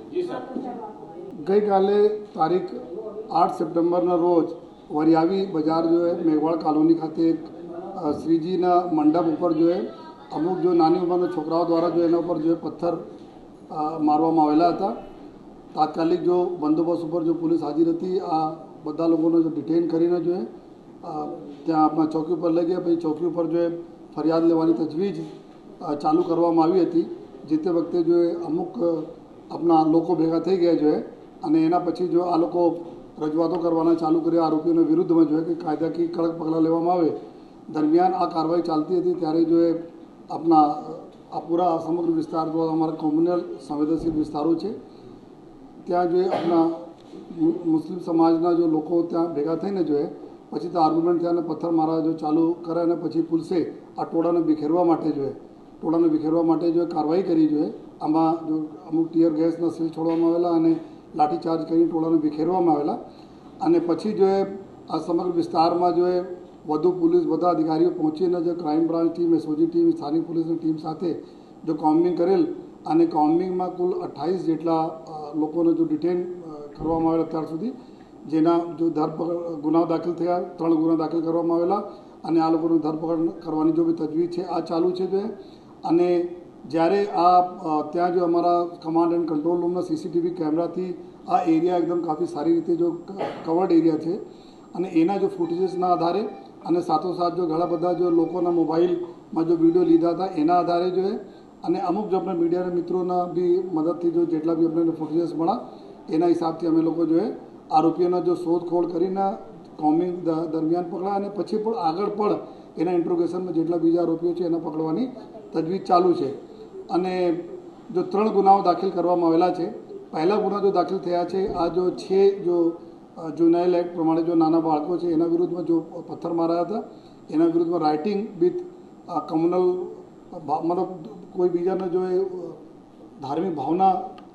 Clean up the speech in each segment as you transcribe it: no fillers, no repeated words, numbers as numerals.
गई काले तारीख 8 सप्टेम्बरना रोज वरियावी बजार जो है मेघवाड़ कॉलोनी खाते एक श्रीजीना मंडप ऊपर जो है अमुक जो नानी उमरना छोकराओं द्वारा जो एना पर जो है पत्थर मारवामां आवेला था। तात्कालिक जो बंदोबस्त ऊपर जो पुलिस हाजिर थी आ बधा लोगों ने जो डिटेन करीने जो है त्या अपना चौकी पर लई गया। पछी चौकी पर जो है फरियाद लेवानी तजवीज चालू करवामां आवी हती। जीते वखते जो है अमुक अपना लोको भेगा थई गया जो है अने एना पछी जो आ लोको रजूआतो करवाना चालू कर्या। आरोपीओने विरुद्ध में जो है कि कायदा की कड़क पगलां लेवामां आवे। दरमियान आ कार्रवाई चालती थी त्यारे जो है अपना आ पूरा समग्र विस्तार जो हमारा कॉम्युनल संवेदनशील विस्तारों है त्या जो है अपना मुस्लिम समाजना जो लोग त्या भेगा थईने जो है पछी तो आर्ग्युमेंट थया ने पत्थर मारा जो चालू करे ने पछी पुलिसे आ टोळाने विखेरवा माटे जो है जो कार्रवाई करी जो है आमा जो अमुक टीयर गैसना सील छोड़वामां आवेला अने लाठीचार्ज करी टोळाने विखेरवामां आवेला अने पछी जो है आ समग्र विस्तार में जो है વધુ पुलिस બધા अधिकारीओ पहुँचीने जो crime branch team SOG team स्थानिक पुलिसनी टीम साथे जो कॉम्बिंग करेल अने कॉम्बिंग में कुल 28 जेटला लोकोने जो डिटेन करवामां आवेला त्यार सुधी जेना जो धरपकड़ गुनाओ दाखिल थया 3 गुना दाखिल करवामां आवेला अने आ लोकोने धरपकड़ करवानी जो भी तजवीज है आ चालू है जो है अने જ્યારે આ ત્યાં जो અમારા કમાન્ડ એન્ડ કંટ્રોલ રૂમના સીસીટીવી કેમેરાથી આ એરિયા એકદમ કાफ़ी સારી રીતે जो કવર્ડ એરિયા છે અને એના जो ફૂટેજીસના આધારે અને સાથોસાથ जो ઘણા બધા जो લોકોના મોબાઈલમાં जो વિડીયો લીધા હતા એના આધારે जो है અને અમુક जो अपने મીડિયાના મિત્રોના भी મદદથી जो જેટલા भी આપણે ફૂટેજીસ મળ્યા એના હિસાબથી અમે લોકો जो है આરોપીઓના जो શોધખોળ કરીને કોમિંગ દરમિયાન પકડા અને પછી પણ આગળ પણ એના ઇન્ટ્રોગેશનમાં જેટલા બીજા આરોપીઓ છે એના પકડવાની તજવીજ ચાલુ છે અને जो 3 ગુનાઓ દાખલ કરવામાં આવેલા છે। પહેલા ગુના जो દાખલ થયા છે આ जो 6 जो जुनाइल एक्ट प्रमाणे जो नाना बाळको है एना विरुद्ध में जो पत्थर माराया था एना विरुद्ध में राइटिंग विथ कम्युनल मतलब कोई बीजा ने जो है धार्मिक भावना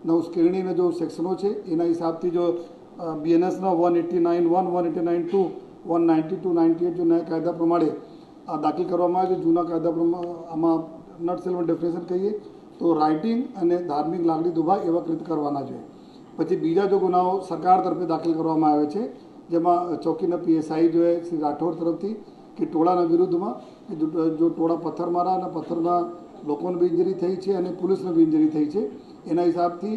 न उश्केरणी ने जो सेक्शनों है एना हिसाब थी जो BNS 189(1), 189(2), 192(98) जो नया कायदा प्रमाणे दाखिल करवामां आव्यो। जूना कायदा आमां नटसेल में डेफिनेशन कहीए तो राइटिंग अने धार्मिक लागणी दुभा एवा कृत्य करवाना जोईए। पछी बीजा जो गुनाओ सरकार तरफे दाखिल करवामां आवे छे जेमां चौकीना PSI जो है श्री राठौड़ तरफथी कि टोळाना विरुद्धमां जो टोळा पत्थर मारा अने पत्थरमां लोकोने बी इंजरी थई छे अने पुलिसने बी इंजरी थई छे एना हिसाबथी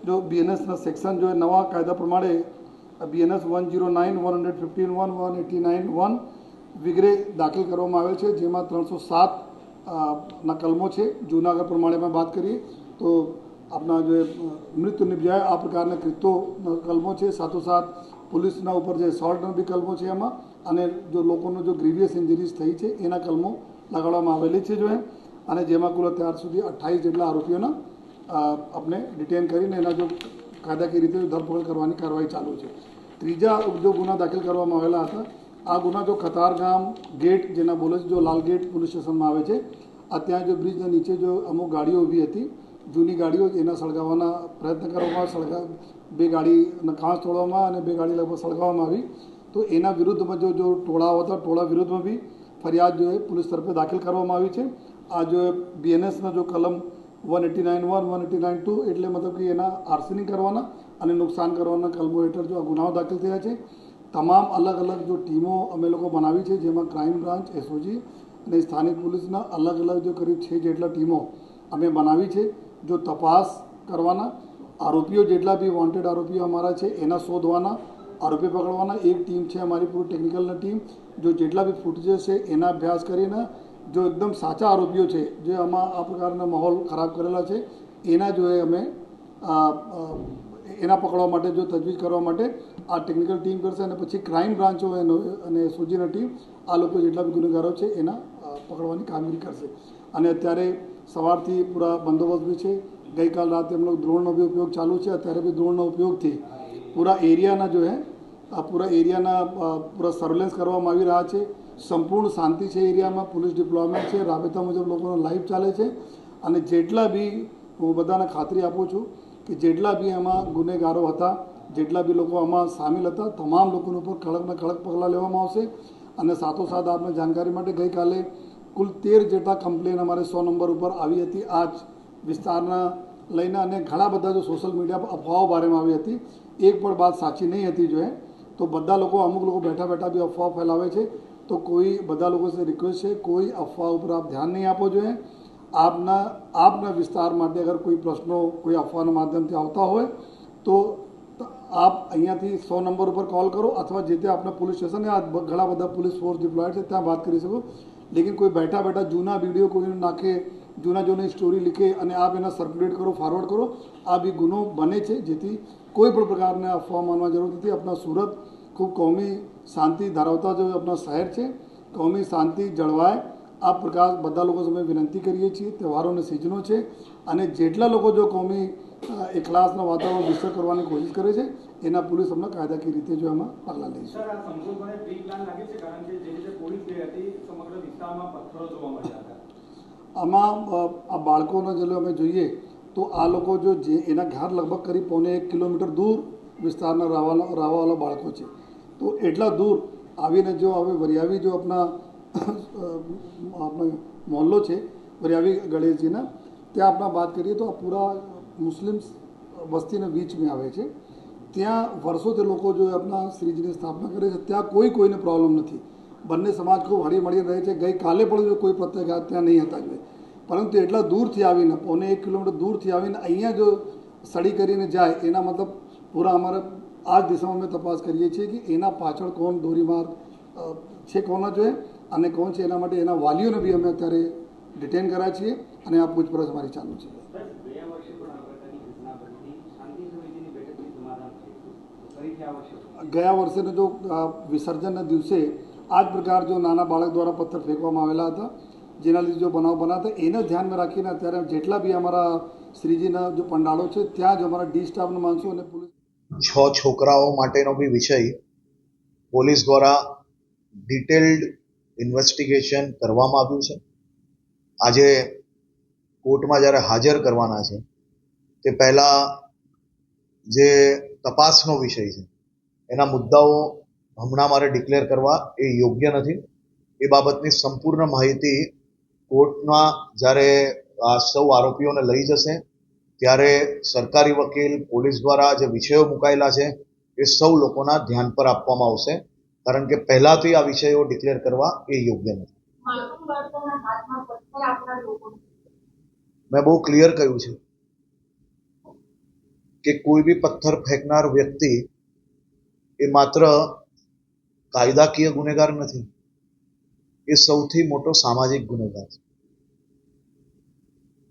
जो BNS ना सेक्शन जो है नवा कायदा प्रमाणे BNS 109, 115(1), 189(1) वगैरह दाखिल करवामां आवे छे जेमां 307 ना कलमों है। जूनागढ़ प्रमाणे में बात करिए तो अपना जो मृत्यु निपजाए आ प्रकार कृत्यों कलमों है। साथोसाथ पुलिस ऊपर जो सॉल्ट भी कलमों है एमां अने जो लोगों जो ग्रीवियस इंजरीज थई है एना कलमों लगाड़वामां आवेली है जो है अने जेमां कुल त्यार सुधी 28 जेटला आरोपीओने अपने डिटेन करीने एना जो कायदाकीय रीते धरपकड़ करवानी कार्रवाई चालू है। तीजा जो गुना दाखिल करवामां आवेला हता आ गुना जो कतारगाम गेट जेना बोले जो लाल गेट पुलिस स्टेशन में आवे छे अत्यार जो ब्रिज नीचे जो अमुक गाड़ीओ ऊभी हती जूनी गाड़ीओ एना सळगाववाना प्रयत्न करवामां बे गाड़ी कांच तोड़वामां अने बे गाड़ी लगभग सळगाववामां आवी तो एना विरुद्ध में जो टोळाओ हता टोळा विरुद्ध में भी फरियाद जो है पुलिस तरफे दाखिल करवामां आवी छे। आ जो BNS जो कलम 189(1), 189(2) एटले मतलब कि एना आर्सनिंग करवाना अने नुकसान करवाना कलमों हेठळ जो गुनाओ दाखिल थया छे। तमाम अलग अलग जो टीमों अमे लोको बनावी है जेमां क्राइम ब्रांच एसओजी अने स्थानिक पुलिसना अलग अलग जो करीब 6 जेटला टीमों अमे बनावी है जो तपास करवाना आरोपीओ जेटला भी वॉन्टेड आरोपीओ अमारा है एना शोधवाना आरोपी पकड़वाना। एक टीम है हमारी पूरी टेक्निकल टीम जो जेटला भी फूटेजेस है एना अभ्यास करीने जो एकदम साचा आरोपीओ है जो आमां आ प्रकारना माहौल खराब करेला है एना जो है अमे एना पकड़वा माटे जो तजवीज करवा माटे आ टेक्निकल टीम करशे अने पछी क्राइम ब्रांचो अने एसओजीनी टीम आ लोको जेटला भी गुનેગારો છે एना पकड़वानी कामगीरी करशे। अने अत्यारे सवारथी पूरा बंदोबस्त भी है। गई काल राते हम लोग ड्रोननो भी उपयोग चालू है अत्यारे भी ड्रोननो उपयोग थी पूरा एरियाना जो है पूरा एरियाना पूरा सर्वेलन्स करवामां आवी रह्या छे। संपूर्ण शांति है एरिया में पुलिस डिप्लॉयमेंट है राबेता मुजब लोगों लाइव चाले छे अने जेटला भी हूँ बधाने खातरी आपू छूँ कि जेटला भी आमां गुનેગારો हता जेटला भी लोग आमां सामेल हता तमाम लोगों पर कड़क ने कड़क पगलां लेवामां आवशे। अने साथोसाथ आपने जानकारी माटे गई काले कुल 13 जेटला कम्प्लेन अमारे 100 नंबर पर आई थी। आज विस्तारना લઈને અને ઘણા બધા જો સોશિયલ મીડિયા પર અફવાઓ બારેમાં આવી હતી, એક પણ વાત સાચી નહીં હતી જોઈએ. તો બધા લોકો, અમુક લોકો બેઠા બેઠા બી અફવા ફેલાવે છે. તો કોઈ બધા લોકો સે રિક્વેસ્ટ છે, કોઈ અફવા ઉપર આપ ધ્યાન નહીં આપો જોઈએ. આપના વિસ્તાર માટે અગર કોઈ પ્રશ્નો કોઈ અફવાના માધ્યમથી આવતા હોય તો આપ અહીંયાથી 100 નંબર ઉપર કોલ કરો અથવા જે તે આપના પોલીસ સ્ટેશન, આ ઘણા બધા પોલીસ ફોર્સ ડિપ્લોયડ છે, ત્યાં વાત કરી શકો. લેકિન કોઈ બેઠા બેઠા જૂના વિડીયો કોઈ નાખે, જૂની સ્ટોરી લીખે અને આપ એના સર્ક્યુલેટ કરો, ફોરવર્ડ કરો, આ બી ગુનો બને છે. જેથી કોઈ પણ પ્રકારના અફવા માનવા જરૂર નથી. આપણા સુરત ખૂબ કોમી શાંતિ ધરાવતા જો આપણા શહેર છે, કોમી શાંતિ જળવાય આ પ્રકાર બધા લોકો સામે વિનંતી કરીએ છીએ. તહેવારોની સિઝનો છે અને જેટલા લોકો જો કોમી એકલાસના વાતાવરણ ડિસ્ટર્બ કરવાની કોશિશ કરે છે એના પોલીસ અમને કાયદાકીય રીતે જો એમાં પગલાં લઈશું. સર, આ સંપૂર્ણપણે પ્રી પ્લાન લાગે છે, કારણ કે જે રીતે પોલીસ ગઈ હતી સમગ્ર વિસ્તારમાં પથ્થરો જોવા મળ્યા હતા. આમાં આ બાળકોનો જો અમે જોઈએ તો આ લોકો જો જે એના ઘર લગભગ કરીબ 1.5 કિલોમીટર દૂર વિસ્તારના રહેવાવાળા બાળકો છે. તો એટલા દૂર આવીને જો હવે વરિયાવી જો આપણા મોહલ્લો છે વરિયાવી ગણેશજીના, ત્યાં આપણા વાત કરીએ તો આ પૂરા મુસ્લિમ વસ્તીના બીચમાં આવે છે. ત્યાં વર્ષોથી લોકો જો આપણા શ્રીજીની સ્થાપના કરે છે, ત્યાં કોઈને પ્રોબ્લેમ નથી. બંને સમાજ ખૂબ હળી મળી રહે છે. ગઈકાલે પણ જો કોઈ પ્રત્યાઘાત ત્યાં નહીં હતા જોઈએ, પરંતુ એટલા દૂરથી આવીને 1.5 કિલોમીટર દૂરથી આવીને અહીંયા જો સ્ટડી કરીને જાય, એના મતલબ પૂરા અમારે આ જ દિશામાં અમે તપાસ કરીએ છીએ કે એના પાછળ કોણ દોરીમાર છે, કોના જોઈએ અને કોણ છે. એના માટે એના વાલીઓને બી અમે અત્યારે ડિટેન કર્યા છીએ અને આ પૂછપરછ અમારી ચાલુ છે. ગયા વર્ષેનો જો વિસર્જનના દિવસે આ જ પ્રકાર જો નાના બાળક દ્વારા પથ્થર ફેંકવામાં આવેલા હતા, જેના લીધે જો બનાવ બના હતા, એને ધ્યાનમાં રાખીને અત્યારે જેટલા બી અમારા શ્રીજીના જો પંડાળો છે ત્યાં જ અમારા ડી સ્ટાફના માણસો અને પોલીસ 6 છોકરાઓ માટેનો બી વિષય પોલીસ દ્વારા ડિટેલ્ડ ઇન્વેસ્ટિગેશન કરવામાં આવ્યું છે. આજે કોર્ટમાં જ્યારે હાજર કરવાના છે તે પહેલાં જે તપાસનો વિષય છે એના મુદ્દાઓ હમણાં મારે ડિક્લેર કરવા એ યોગ્ય નથી. એ બાબતની સંપૂર્ણ માહિતી કોર્ટમાં જ્યારે આ સૌ આરોપીઓને લઈ જશે ત્યારે સરકારી વકીલ, પોલીસ દ્વારા જે વિષયો મુકાયેલા છે એ સૌ લોકોના ધ્યાન પર આપવામાં આવશે, કારણ કે પહેલાથી આ વિષયો ડિક્લેર કરવા એ યોગ્ય નથી. મેં બહુ ક્લિયર કહ્યું છે કે કોઈ બી પથ્થર ફેંકનાર વ્યક્તિ એ માત્ર કાયદાકીય ગુનેગાર નથી, એ સૌથી મોટો સામાજિક ગુનેગાર છે.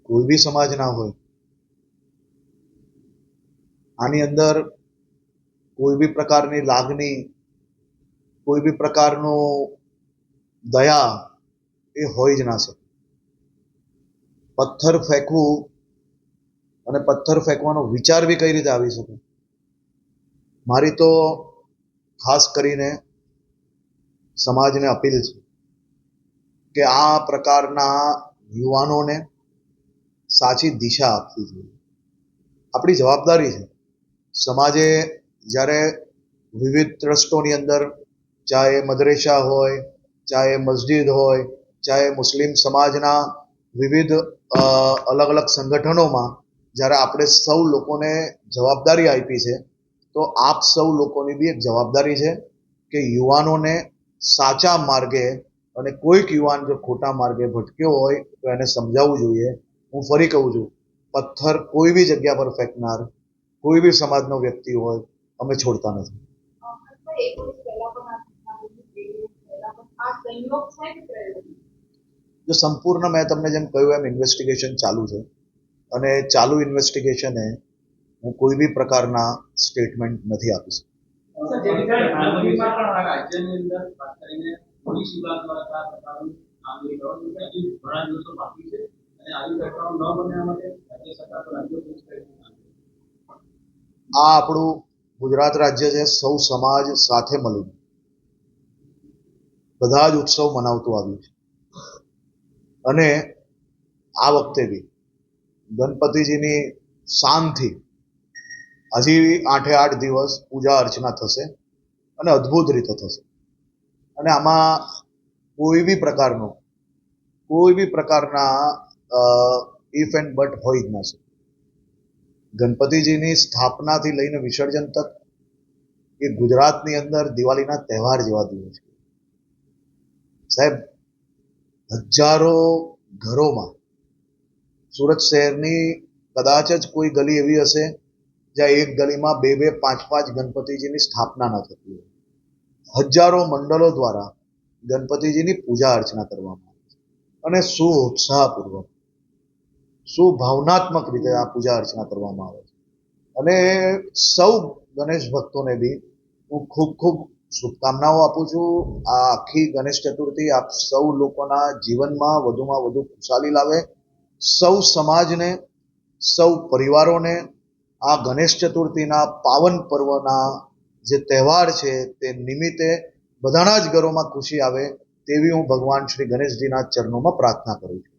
કોઈ બી સમાજ ના હોય, આની અંદર કોઈ બી પ્રકારની લાગણી, કોઈ બી પ્રકારનો દયા એ હોય જ ના શકે. પથ્થર ફેંકવું અને પથ્થર ફેંકવાનો વિચાર બી કઈ રીતે આવી શકે. મારી તો ખાસ કરીને સમાજને અપીલ છે કે આ પ્રકારના યુવાનોને સાચી દિશા આપવી જોઈએ. આપણી જવાબદારી છે. સમાજે જ્યારે વિવિધ ટ્રસ્ટોની અંદર, ચાહે મદરેસા હોય, ચાહે મસ્જિદ હોય, ચાહે મુસ્લિમ સમાજના વિવિધ અલગ અલગ સંગઠનોમાં જ્યારે આપણે સૌ લોકોને જવાબદારી આપી છે, તો આપ સૌ લોકોની બી એક જવાબદારી છે કે યુવાનોને સાચા માર્ગે, અને કોઈક યુવાન જો ખોટા માર્ગે ભટક્યો હોય તો એને સમજાવવું જોઈએ. હું ફરી કહું છું, પથ્થર કોઈ બી જગ્યા પર ફેંકનાર કોઈ બી સમાજનો વ્યક્તિ હોય, અમે છોડતા નથી. જો સંપૂર્ણ મેં તમને જેમ કહ્યું એમ ઇન્વેસ્ટિગેશન ચાલુ છે અને ચાલુ ઇન્વેસ્ટિગેશને હું કોઈ બી પ્રકારના સ્ટેટમેન્ટ નથી આપી શકતો. આ આપણું ગુજરાત રાજ્ય છે, સૌ સમાજ સાથે મળીને બધા જ ઉત્સવ મનાવતું આવ્યું છે અને આ વખતે બી ગણપતિજીની શાનથી હજી 8 દિવસ પૂજા અર્ચના થશે અને અદ્ભુત રીતે થશે. અને આમાં કોઈ બી પ્રકારના ઇફ એન્ડ બટ હોય જ ના શકે. ગણપતિજીની સ્થાપનાથી લઈને વિસર્જન તક એ ગુજરાતની અંદર દિવાળીના તહેવાર જેવા દિવસ છે. સાહેબ, હજારો ઘરોમાં સુરત શહેરની કદાચ જ કોઈ ગલી એવી હશે જ્યાં એક ગલીમાં 2-2, 5-5 ગણપતિજીની સ્થાપના ન થતી હોય. હજારો મંડળો દ્વારા ગણપતિજીની પૂજા અર્ચના કરવામાં આવે છે અને શું ઉત્સાહપૂર્વક, શું ભાવનાત્મક રીતે આ પૂજા અર્ચના કરવામાં આવે છે. અને સૌ ગણેશ ભક્તોને બી હું ખૂબ ખૂબ શુભકામનાઓ આપું છું. આ આખી ગણેશ ચતુર્થી આપ સૌ લોકોના જીવનમાં વધુમાં વધુ ખુશાલી લાવે. સૌ સમાજને, સૌ પરિવારોને આ ગણેશ ચતુર્થીના પાવન પર્વના જે તહેવાર છે તે નિમિત્તે બધાના જ ઘરોમાં ખુશી આવે તેવી હું ભગવાન શ્રી ગણેશજીના ચરણોમાં પ્રાર્થના કરું છું.